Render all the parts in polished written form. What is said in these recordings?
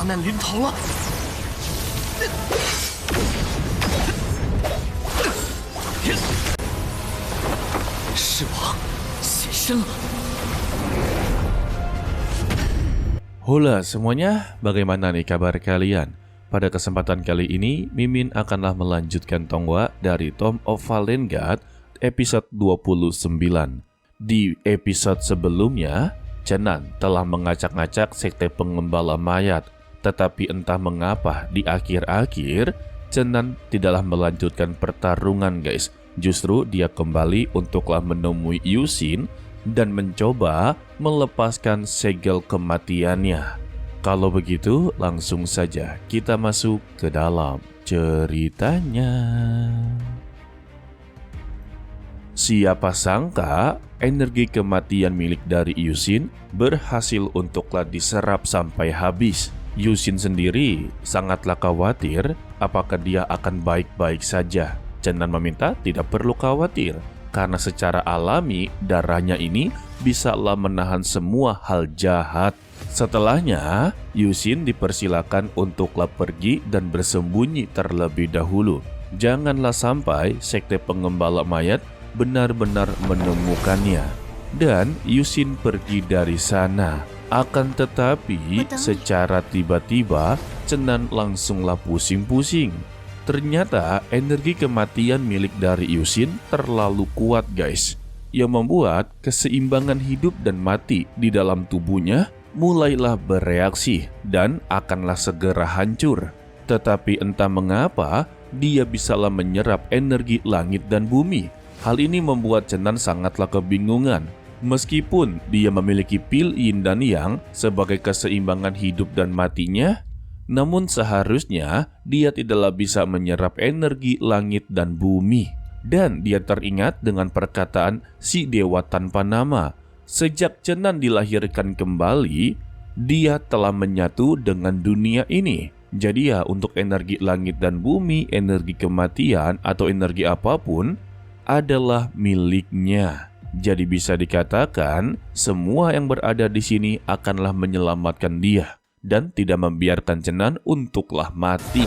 大难临头了！狮王现身了。 Halo semuanya, bagaimana nih kabar kalian? Pada kesempatan kali ini, Mimin akanlah melanjutkan tonggak dari Tomb of Valengard episode 29. Di episode sebelumnya, Chenan telah mengacak-ngacak sekte pengembala mayat. Tetapi entah mengapa di akhir-akhir, Chenan tidaklah melanjutkan pertarungan guys. Justru dia kembali untuklah menemui Yuxin dan mencoba melepaskan segel kematiannya. Kalau begitu, langsung saja kita masuk ke dalam ceritanya. Siapa sangka energi kematian milik dari Yuxin berhasil untuklah diserap sampai habis. Yuxin sendiri sangatlah khawatir apakah dia akan baik-baik saja. Chenan meminta tidak perlu khawatir, karena secara alami darahnya ini bisalah menahan semua hal jahat. Setelahnya, Yuxin dipersilakan untuklah pergi dan bersembunyi terlebih dahulu. Janganlah sampai sekte pengembala mayat benar-benar menemukannya. Dan Yuxin pergi dari sana. Akan tetapi, secara tiba-tiba, Chenan langsunglah pusing-pusing. Ternyata energi kematian milik dari Yuxin terlalu kuat guys, yang membuat keseimbangan hidup dan mati di dalam tubuhnya mulailah bereaksi dan akanlah segera hancur. Tetapi entah mengapa dia bisalah menyerap energi langit dan bumi. Hal ini membuat Chenan sangatlah kebingungan. Meskipun dia memiliki pil yin dan yang sebagai keseimbangan hidup dan matinya, namun seharusnya dia tidaklah bisa menyerap energi langit dan bumi. Dan dia teringat dengan perkataan si dewa tanpa nama. Sejak Chenan dilahirkan kembali, dia telah menyatu dengan dunia ini. Jadi ya, untuk energi langit dan bumi, energi kematian atau energi apapun adalah miliknya. Jadi bisa dikatakan semua yang berada di sini akanlah menyelamatkan dia dan tidak membiarkan Chenan untuklah mati.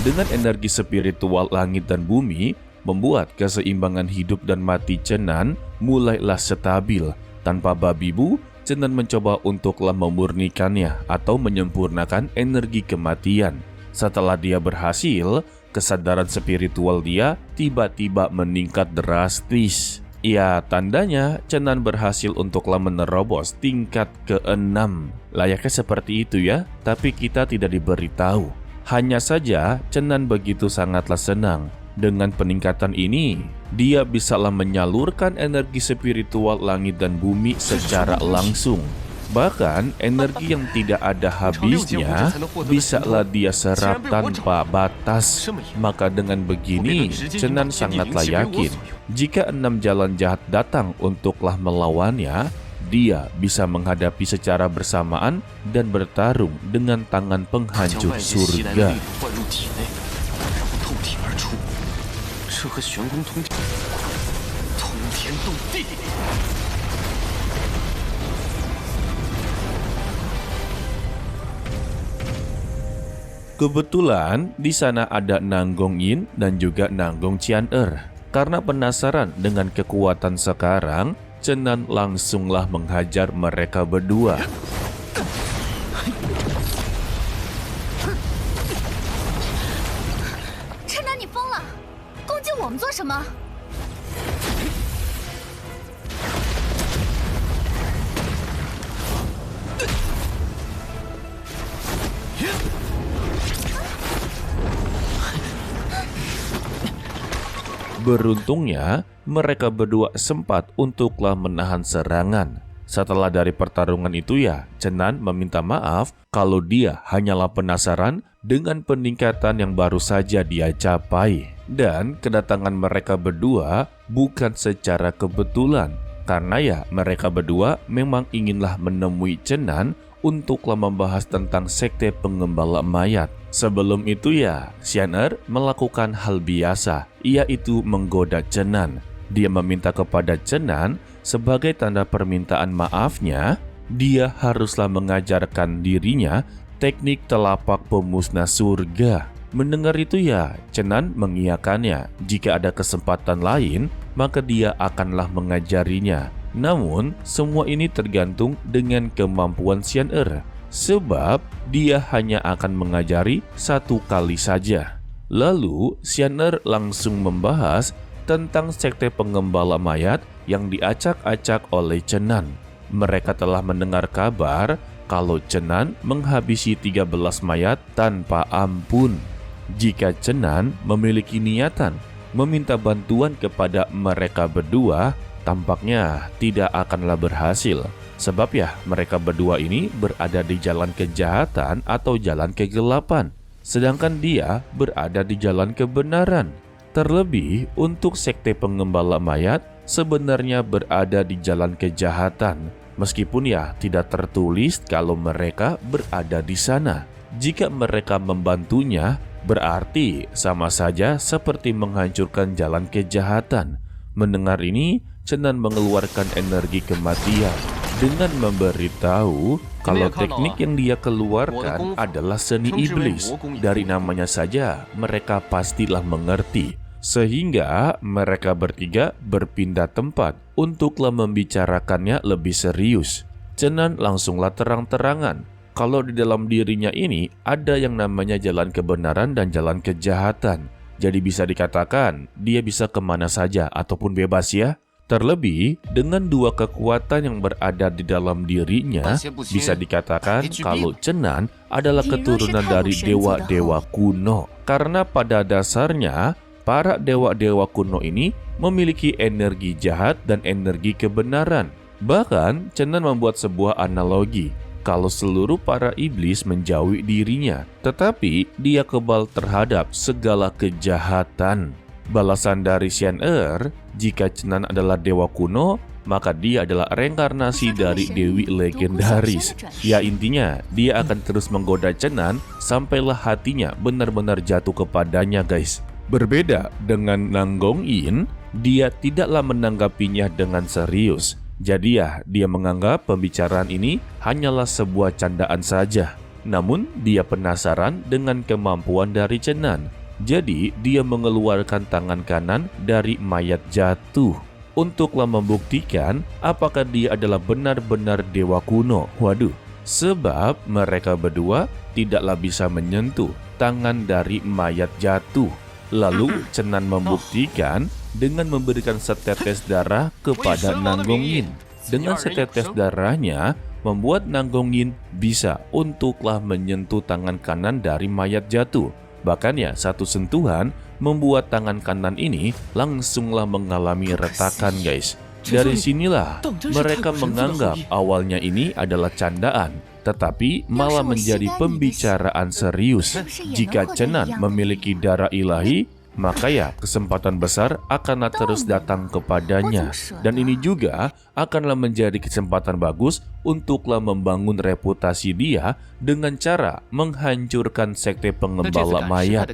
Dengan energi spiritual langit dan bumi, membuat keseimbangan hidup dan mati Chenan mulailah stabil. Tanpa babi bu, Chenan mencoba untuklah memurnikannya atau menyempurnakan energi kematian. Setelah dia berhasil, kesadaran spiritual dia tiba-tiba meningkat drastis. Ya, tandanya Chenan berhasil untuklah menerobos tingkat ke-6. Layaknya seperti itu ya, tapi kita tidak diberitahu. Hanya saja Chenan begitu sangatlah senang. Dengan peningkatan ini, dia bisalah menyalurkan energi spiritual langit dan bumi secara langsung. Bahkan energi yang tidak ada habisnya bisalah dia serap tanpa batas. Maka dengan begini, Chenan sangatlah yakin jika 6 jalan jahat datang untuklah melawannya, dia bisa menghadapi secara bersamaan dan bertarung dengan tangan penghancur surga. Kebetulan di sana ada Nanggong Yin dan juga Nanggong Qian-er. Karena penasaran dengan kekuatan sekarang, Chenan langsunglah menghajar mereka berdua. Chenan, 你疯了！攻击我们做什么？ Beruntungnya, mereka berdua sempat untuklah menahan serangan. Setelah dari pertarungan itu ya, Chenan meminta maaf kalau dia hanyalah penasaran dengan peningkatan yang baru saja dia capai. Dan kedatangan mereka berdua bukan secara kebetulan, karena ya mereka berdua memang inginlah menemui Chenan untuklah membahas tentang sekte pengembala mayat. Sebelum itu ya, Qian-er melakukan hal biasa, yaitu menggoda Chenan. Dia meminta kepada Chenan sebagai tanda permintaan maafnya, dia haruslah mengajarkan dirinya teknik telapak pemusnah surga. Mendengar itu ya, Chenan mengiyakannya. Jika ada kesempatan lain, maka dia akanlah mengajarinya. Namun, semua ini tergantung dengan kemampuan Xian-Er, sebab dia hanya akan mengajari satu kali saja. Lalu, Xian-Er langsung membahas tentang sekte penggembala mayat yang diacak-acak oleh Chenan. Mereka telah mendengar kabar kalau Chenan menghabisi 13 mayat tanpa ampun. Jika Chenan memiliki niatan meminta bantuan kepada mereka berdua, tampaknya tidak akanlah berhasil. Sebab ya, mereka berdua ini berada di jalan kejahatan atau jalan kegelapan, sedangkan dia berada di jalan kebenaran. Terlebih, untuk sekte penggembala mayat sebenarnya berada di jalan kejahatan, meskipun ya tidak tertulis kalau mereka berada di sana. Jika mereka membantunya, berarti sama saja seperti menghancurkan jalan kejahatan. Mendengar ini, Chenan mengeluarkan energi kematian dengan memberitahu kalau teknik yang dia keluarkan adalah seni iblis. Dari namanya saja, mereka pastilah mengerti. Sehingga mereka bertiga berpindah tempat untuklah membicarakannya lebih serius. Chenan langsunglah terang-terangan kalau di dalam dirinya ini ada yang namanya jalan kebenaran dan jalan kejahatan. Jadi bisa dikatakan dia bisa kemana saja ataupun bebas ya. Terlebih dengan dua kekuatan yang berada di dalam dirinya, bisa dikatakan kalau Chenan adalah keturunan dari dewa-dewa kuno. Karena pada dasarnya para dewa-dewa kuno ini memiliki energi jahat dan energi kebenaran. Bahkan, Chenan membuat sebuah analogi kalau seluruh para iblis menjauhi dirinya, tetapi dia kebal terhadap segala kejahatan. Balasan dari Xian-Er, jika Chenan adalah dewa kuno, maka dia adalah reinkarnasi dari dewi legendaris. Ya intinya, dia akan terus menggoda Chenan sampailah hatinya benar-benar jatuh kepadanya guys. Berbeda dengan Nanggong Yin, dia tidaklah menanggapinya dengan serius. Jadi ya, dia menganggap pembicaraan ini hanyalah sebuah candaan saja. Namun, dia penasaran dengan kemampuan dari Chenan. Jadi, dia mengeluarkan tangan kanan dari mayat jatuh untuklah membuktikan apakah dia adalah benar-benar dewa kuno. Waduh, sebab mereka berdua tidaklah bisa menyentuh tangan dari mayat jatuh. Lalu Chenan membuktikan dengan memberikan setetes darah kepada Nanggong Yin. Dengan setetes darahnya membuat Nanggong Yin bisa untuklah menyentuh tangan kanan dari mayat jatuh. Bahkan ya satu sentuhan membuat tangan kanan ini langsunglah mengalami retakan guys. Dari sinilah mereka menganggap awalnya ini adalah candaan, tetapi malah menjadi pembicaraan serius. Jika Chenan memiliki darah ilahi, maka ya kesempatan besar akanlah terus datang kepadanya. Dan ini juga akanlah menjadi kesempatan bagus untuklah membangun reputasi dia dengan cara menghancurkan sekte penggembala mayat.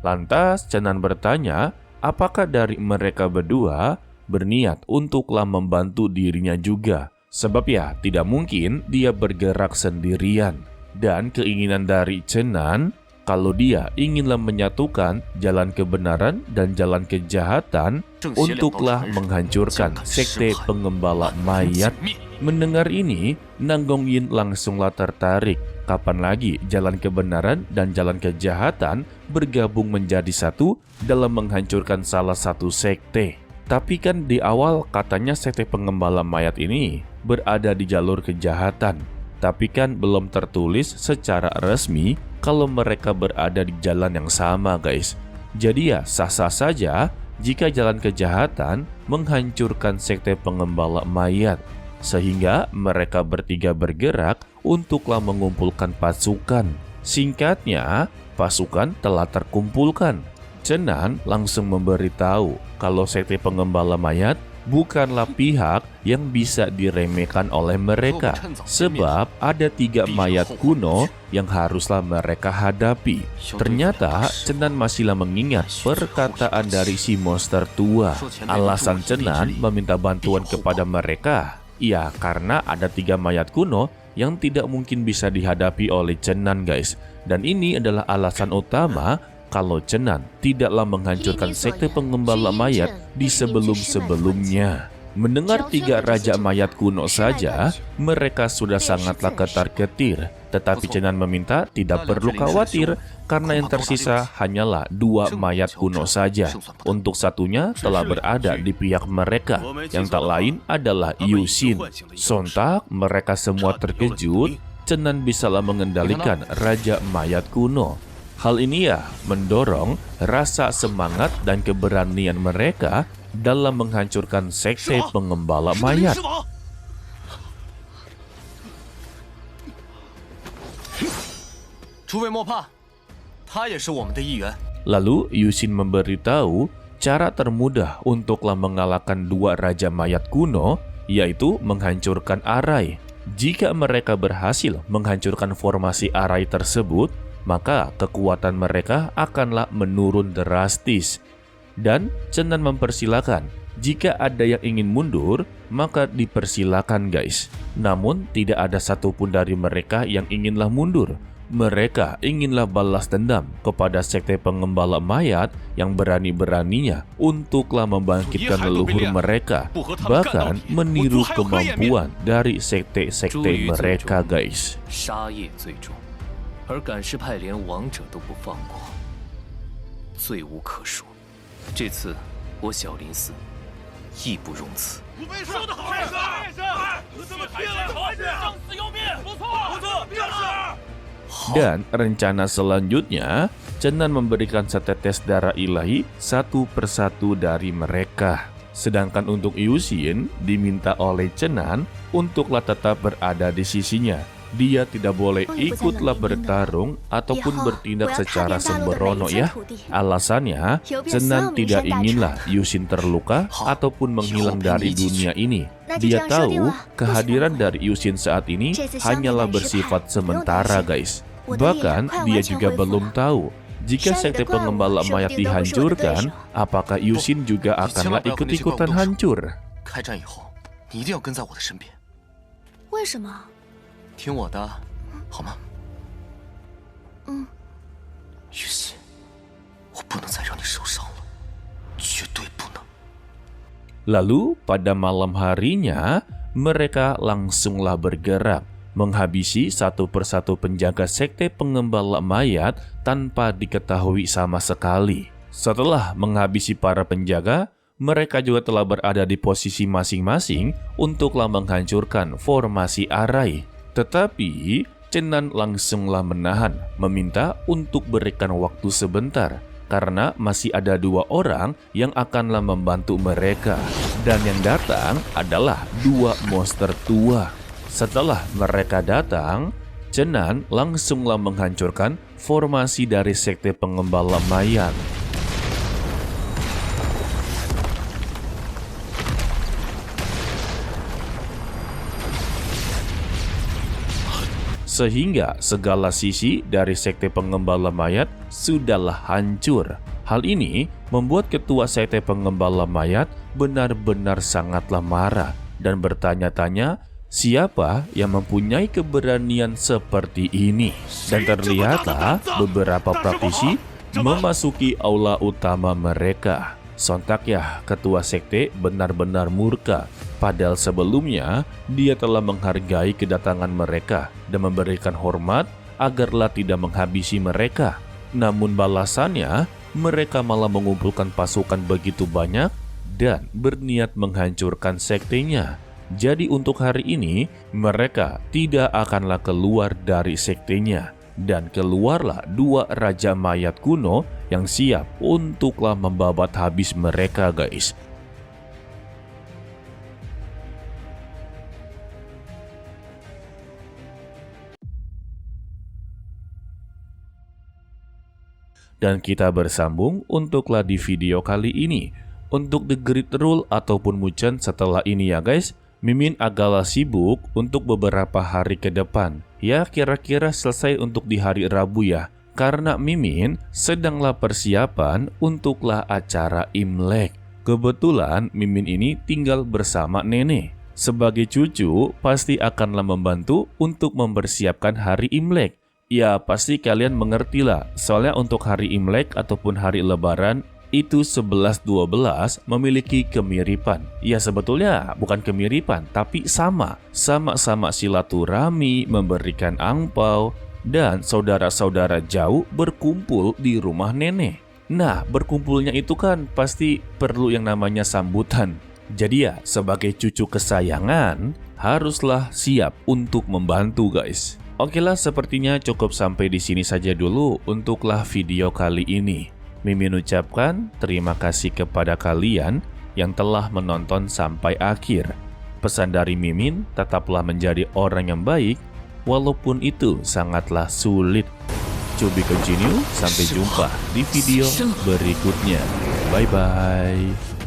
Lantas Chenan bertanya, apakah dari mereka berdua berniat untuklah membantu dirinya juga? Sebab ya tidak mungkin dia bergerak sendirian. Dan keinginan dari Chenan, kalau dia inginlah menyatukan jalan kebenaran dan jalan kejahatan untuklah menghancurkan sekte penggembala mayat. Mendengar ini, Nanggong Yin langsunglah tertarik. Kapan lagi jalan kebenaran dan jalan kejahatan bergabung menjadi satu dalam menghancurkan salah satu sekte? Tapi kan di awal katanya sekte penggembala mayat ini berada di jalur kejahatan. Tapi kan belum tertulis secara resmi kalau mereka berada di jalan yang sama guys. Jadi ya sah-sah saja jika jalan kejahatan menghancurkan sekte penggembala mayat. Sehingga mereka bertiga bergerak untuklah mengumpulkan pasukan. Singkatnya, pasukan telah terkumpulkan. Chenan langsung memberitahu kalau sekte penggembala mayat bukanlah pihak yang bisa diremehkan oleh mereka, sebab ada 3 mayat kuno yang haruslah mereka hadapi. Ternyata Cenan masihlah mengingat perkataan dari si monster tua. Alasan Cenan meminta bantuan kepada mereka, ya karena ada 3 mayat kuno yang tidak mungkin bisa dihadapi oleh Cenan, guys. Dan ini adalah alasan utama kalau Cenan tidaklah menghancurkan sekte pengembala mayat di sebelum-sebelumnya. Mendengar 3 raja mayat kuno saja, mereka sudah sangatlah ketar-ketir. Tetapi Cenan meminta tidak perlu khawatir karena yang tersisa hanyalah 2 mayat kuno saja. Untuk satunya telah berada di pihak mereka, yang tak lain adalah Yuxin. Sontak mereka semua terkejut, Cenan bisalah mengendalikan raja mayat kuno. Hal ini ya mendorong rasa semangat dan keberanian mereka dalam menghancurkan sekte pengembala mayat. 诸位莫怕，他也是我们的一员。 Lalu Yuxin memberitahu cara termudah untuklah mengalahkan 2 raja mayat kuno, yaitu menghancurkan arai. Jika mereka berhasil menghancurkan formasi arai tersebut, maka kekuatan mereka akanlah menurun drastis. Dan Cenan mempersilakan, jika ada yang ingin mundur, maka dipersilakan, guys. Namun tidak ada satupun dari mereka yang inginlah mundur. Mereka inginlah balas dendam kepada sekte pengembala mayat yang berani-beraninya untuklah membangkitkan leluhur mereka, bahkan meniru kemampuan dari sekte-sekte mereka, guys. 杀业最重，而赶尸派连王者都不放过，罪无可恕。这次我小林寺义不容辞。说得好，这么拼了，生死攸命，不错，正是。 Dan rencana selanjutnya, Cenan memberikan setetes darah ilahi satu persatu dari mereka. Sedangkan untuk Yuxin diminta oleh Cenan untuklah tetap berada di sisinya. Dia tidak boleh ikutlah bertarung ataupun bertindak secara sembrono ya. Alasannya, Cenan tidak inginlah Yuxin terluka ataupun menghilang dari dunia ini. Dia tahu kehadiran dari Yuxin saat ini hanyalah bersifat sementara, guys. Bahkan dia juga belum tahu jika sekte pengembala mayat dihancurkan, apakah Yuxin juga akanlah ikut-ikutan hancur. 开战以后，你一定要跟在我的身边。为什么？ 听我的，好吗？嗯。雨欣，我不能再让你受伤了，绝对不能。 Lalu pada malam harinya, mereka langsunglah bergerak, menghabisi satu persatu penjaga sekte pengembala mayat tanpa diketahui sama sekali. Setelah menghabisi para penjaga, mereka juga telah berada di posisi masing-masing untuklah menghancurkan formasi arai. Tetapi Cenan langsunglah menahan, meminta untuk berikan waktu sebentar karena masih ada 2 orang yang akanlah membantu mereka. Dan yang datang adalah 2 monster tua. Setelah mereka datang, Cenan langsunglah menghancurkan formasi dari sekte pengembala mayat. Sehingga segala sisi dari sekte pengembala mayat sudahlah hancur. Hal ini membuat ketua sekte pengembala mayat benar-benar sangatlah marah dan bertanya-tanya siapa yang mempunyai keberanian seperti ini. Dan terlihatlah beberapa praktisi memasuki aula utama mereka. Sontak ya ketua sekte benar-benar murka. Padahal sebelumnya dia telah menghargai kedatangan mereka dan memberikan hormat agarlah tidak menghabisi mereka. Namun balasannya mereka malah mengumpulkan pasukan begitu banyak dan berniat menghancurkan sektenya. Jadi untuk hari ini mereka tidak akanlah keluar dari sektenya. Dan keluarlah 2 raja mayat kuno yang siap untuklah membabat habis mereka, guys. Dan kita bersambung untuklah di video kali ini. Untuk The Great Rule ataupun Muchen setelah ini ya guys, Mimin agaklah sibuk untuk beberapa hari ke depan. Ya kira-kira selesai untuk di hari Rabu ya. Karena Mimin sedanglah persiapan untuklah acara Imlek. Kebetulan Mimin ini tinggal bersama nenek. Sebagai cucu pasti akanlah membantu untuk mempersiapkan hari Imlek. Ya pasti kalian mengertilah, soalnya untuk hari Imlek ataupun hari Lebaran itu 11-12 memiliki kemiripan. Ya sebetulnya bukan kemiripan, tapi sama-sama silaturahmi, memberikan angpau, dan saudara-saudara jauh berkumpul di rumah nenek. Nah, berkumpulnya itu kan pasti perlu yang namanya sambutan. Jadi ya, sebagai cucu kesayangan, haruslah siap untuk membantu guys. Oke lah, sepertinya cukup sampai di sini saja dulu untuklah video kali ini. Mimin ucapkan terima kasih kepada kalian yang telah menonton sampai akhir. Pesan dari Mimin, tetaplah menjadi orang yang baik, walaupun itu sangatlah sulit. To be continue, sampai jumpa di video berikutnya. Bye-bye.